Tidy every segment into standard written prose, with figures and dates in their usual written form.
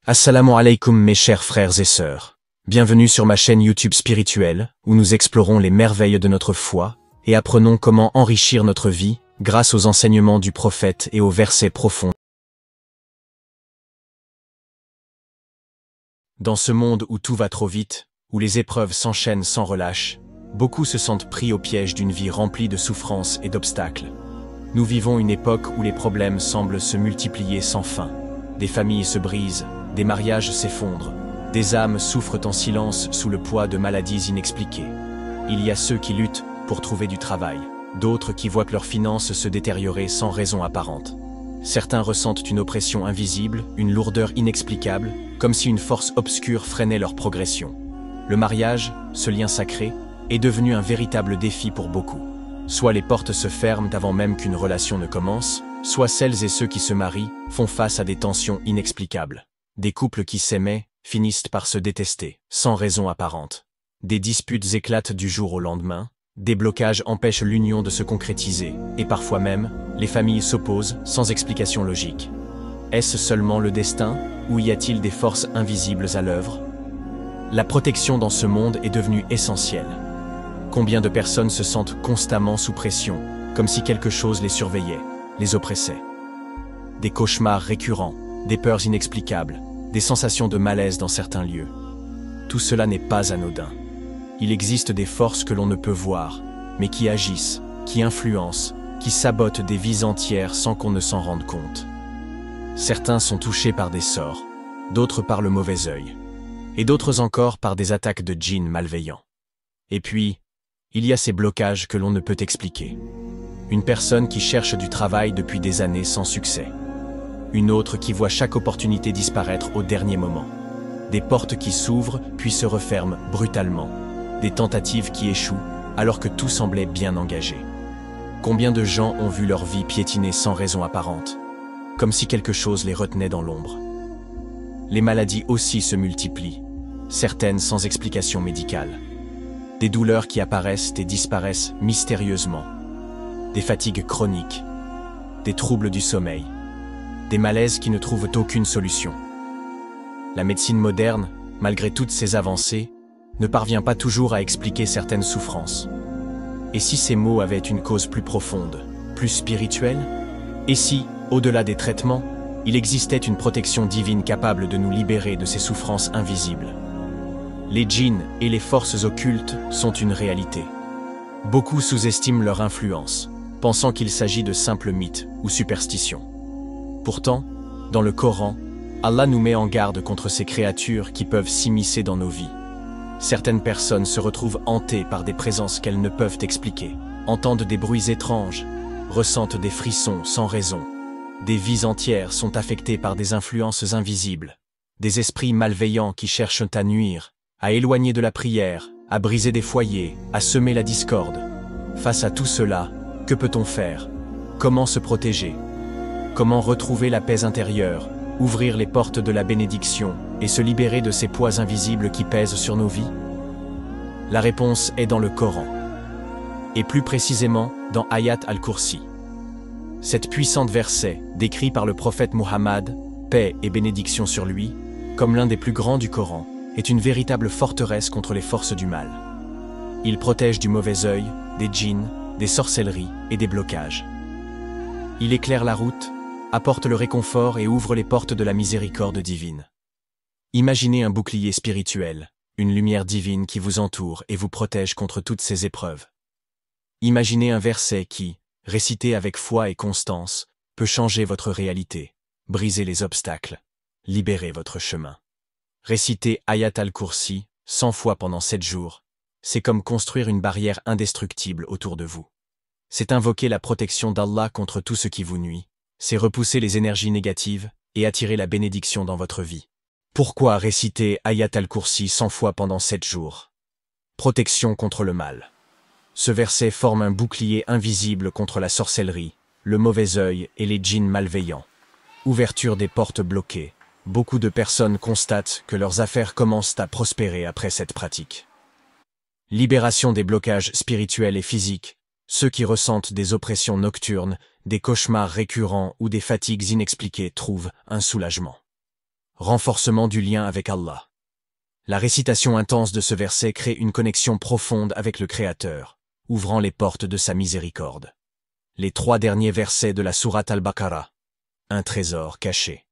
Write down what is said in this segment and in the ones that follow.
Assalamu alaikum mes chers frères et sœurs. Bienvenue sur ma chaîne YouTube spirituelle, où nous explorons les merveilles de notre foi et apprenons comment enrichir notre vie grâce aux enseignements du prophète et aux versets profonds. Dans ce monde où tout va trop vite, où les épreuves s'enchaînent sans relâche, beaucoup se sentent pris au piège d'une vie remplie de souffrances et d'obstacles. Nous vivons une époque où les problèmes semblent se multiplier sans fin. Des familles se brisent, des mariages s'effondrent, des âmes souffrent en silence sous le poids de maladies inexpliquées. Il y a ceux qui luttent pour trouver du travail, d'autres qui voient que leurs finances se détériorer sans raison apparente. Certains ressentent une oppression invisible, une lourdeur inexplicable, comme si une force obscure freinait leur progression. Le mariage, ce lien sacré, est devenu un véritable défi pour beaucoup. Soit les portes se ferment avant même qu'une relation ne commence, soit celles et ceux qui se marient font face à des tensions inexplicables. Des couples qui s'aimaient finissent par se détester, sans raison apparente. Des disputes éclatent du jour au lendemain, des blocages empêchent l'union de se concrétiser, et parfois même, les familles s'opposent sans explication logique. Est-ce seulement le destin, ou y a-t-il des forces invisibles à l'œuvre? La protection dans ce monde est devenue essentielle. Combien de personnes se sentent constamment sous pression, comme si quelque chose les surveillait, les oppressait? Des cauchemars récurrents, des peurs inexplicables, des sensations de malaise dans certains lieux. Tout cela n'est pas anodin. Il existe des forces que l'on ne peut voir, mais qui agissent, qui influencent, qui sabotent des vies entières sans qu'on ne s'en rende compte. Certains sont touchés par des sorts, d'autres par le mauvais œil, et d'autres encore par des attaques de djinns malveillants. Et puis, il y a ces blocages que l'on ne peut expliquer. Une personne qui cherche du travail depuis des années sans succès. Une autre qui voit chaque opportunité disparaître au dernier moment. Des portes qui s'ouvrent puis se referment brutalement. Des tentatives qui échouent alors que tout semblait bien engagé. Combien de gens ont vu leur vie piétiner sans raison apparente, comme si quelque chose les retenait dans l'ombre. Les maladies aussi se multiplient, certaines sans explication médicale. Des douleurs qui apparaissent et disparaissent mystérieusement. Des fatigues chroniques, des troubles du sommeil, des malaises qui ne trouvent aucune solution. La médecine moderne, malgré toutes ses avancées, ne parvient pas toujours à expliquer certaines souffrances. Et si ces maux avaient une cause plus profonde, plus spirituelle? Et si, au-delà des traitements, il existait une protection divine capable de nous libérer de ces souffrances invisibles? Les djinns et les forces occultes sont une réalité. Beaucoup sous-estiment leur influence, pensant qu'il s'agit de simples mythes ou superstitions. Pourtant, dans le Coran, Allah nous met en garde contre ces créatures qui peuvent s'immiscer dans nos vies. Certaines personnes se retrouvent hantées par des présences qu'elles ne peuvent expliquer, entendent des bruits étranges, ressentent des frissons sans raison. Des vies entières sont affectées par des influences invisibles, des esprits malveillants qui cherchent à nuire, à éloigner de la prière, à briser des foyers, à semer la discorde. Face à tout cela, que peut-on faire? Comment se protéger? Comment retrouver la paix intérieure, ouvrir les portes de la bénédiction et se libérer de ces poids invisibles qui pèsent sur nos vies? La réponse est dans le Coran, et plus précisément dans Ayat al-Kursi. Cet puissant verset, décrit par le prophète Muhammad, paix et bénédiction sur lui, comme l'un des plus grands du Coran, est une véritable forteresse contre les forces du mal. Il protège du mauvais œil, des djinns, des sorcelleries et des blocages. Il éclaire la route, apporte le réconfort et ouvre les portes de la miséricorde divine. Imaginez un bouclier spirituel, une lumière divine qui vous entoure et vous protège contre toutes ces épreuves. Imaginez un verset qui, récité avec foi et constance, peut changer votre réalité, briser les obstacles, libérer votre chemin. Réciter Ayat al-Kursi 100 fois pendant 7 jours, c'est comme construire une barrière indestructible autour de vous. C'est invoquer la protection d'Allah contre tout ce qui vous nuit, c'est repousser les énergies négatives et attirer la bénédiction dans votre vie. Pourquoi réciter Ayat al-Kursi 100 fois pendant 7 jours? Protection contre le mal. Ce verset forme un bouclier invisible contre la sorcellerie, le mauvais œil et les djinns malveillants. Ouverture des portes bloquées. Beaucoup de personnes constatent que leurs affaires commencent à prospérer après cette pratique. Libération des blocages spirituels et physiques. Ceux qui ressentent des oppressions nocturnes, des cauchemars récurrents ou des fatigues inexpliquées trouvent un soulagement. Renforcement du lien avec Allah. La récitation intense de ce verset crée une connexion profonde avec le Créateur, ouvrant les portes de sa miséricorde. Les 3 derniers versets de la sourate Al-Baqarah. Un trésor caché.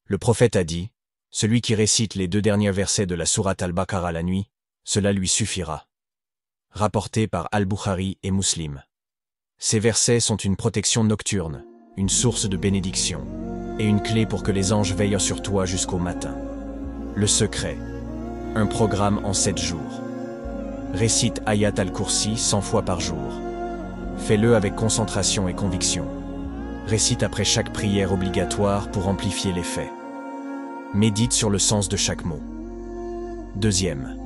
Le prophète a dit, celui qui récite les 2 derniers versets de la sourate Al-Baqarah la nuit, cela lui suffira. Rapporté par Al-Bukhari et Muslim. Ces versets sont une protection nocturne, une source de bénédiction, et une clé pour que les anges veillent sur toi jusqu'au matin. Le secret. Un programme en 7 jours. Récite Ayat al-Kursi 100 fois par jour. Fais-le avec concentration et conviction. Récite après chaque prière obligatoire pour amplifier l'effet. Médite sur le sens de chaque mot. Deuxième.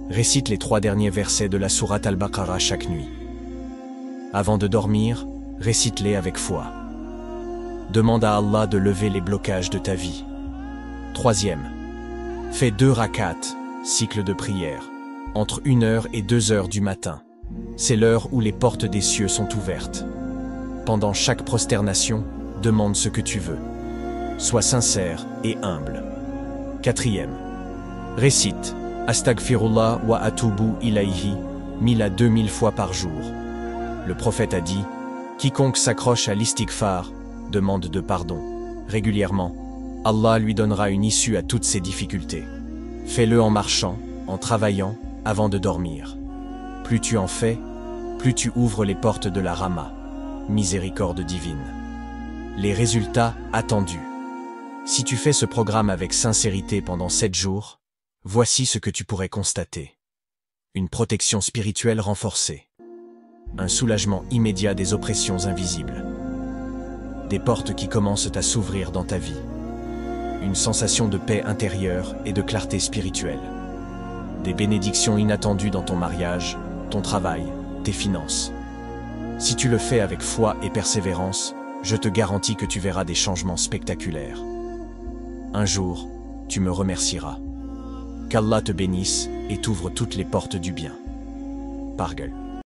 Récite les 3 derniers versets de la sourate Al-Baqarah chaque nuit. Avant de dormir, récite-les avec foi. Demande à Allah de lever les blocages de ta vie. Troisième. Fais 2 rakats, cycle de prière, entre 1h et 2h du matin. C'est l'heure où les portes des cieux sont ouvertes. Pendant chaque prosternation, demande ce que tu veux. Sois sincère et humble. Quatrième. Récite Astaghfirullah wa atubu ilayhi 1000 à 2000 fois par jour. Le prophète a dit, quiconque s'accroche à l'istighfar, demande de pardon, régulièrement, Allah lui donnera une issue à toutes ses difficultés. Fais-le en marchant, en travaillant, avant de dormir. Plus tu en fais, plus tu ouvres les portes de la Rahma, miséricorde divine. Les résultats attendus. Si tu fais ce programme avec sincérité pendant 7 jours, voici ce que tu pourrais constater. Une protection spirituelle renforcée. Un soulagement immédiat des oppressions invisibles. Des portes qui commencent à s'ouvrir dans ta vie. Une sensation de paix intérieure et de clarté spirituelle. Des bénédictions inattendues dans ton mariage, ton travail, tes finances. Si tu le fais avec foi et persévérance, je te garantis que tu verras des changements spectaculaires. Un jour, tu me remercieras. Qu'Allah te bénisse et t'ouvre toutes les portes du bien. Parguel.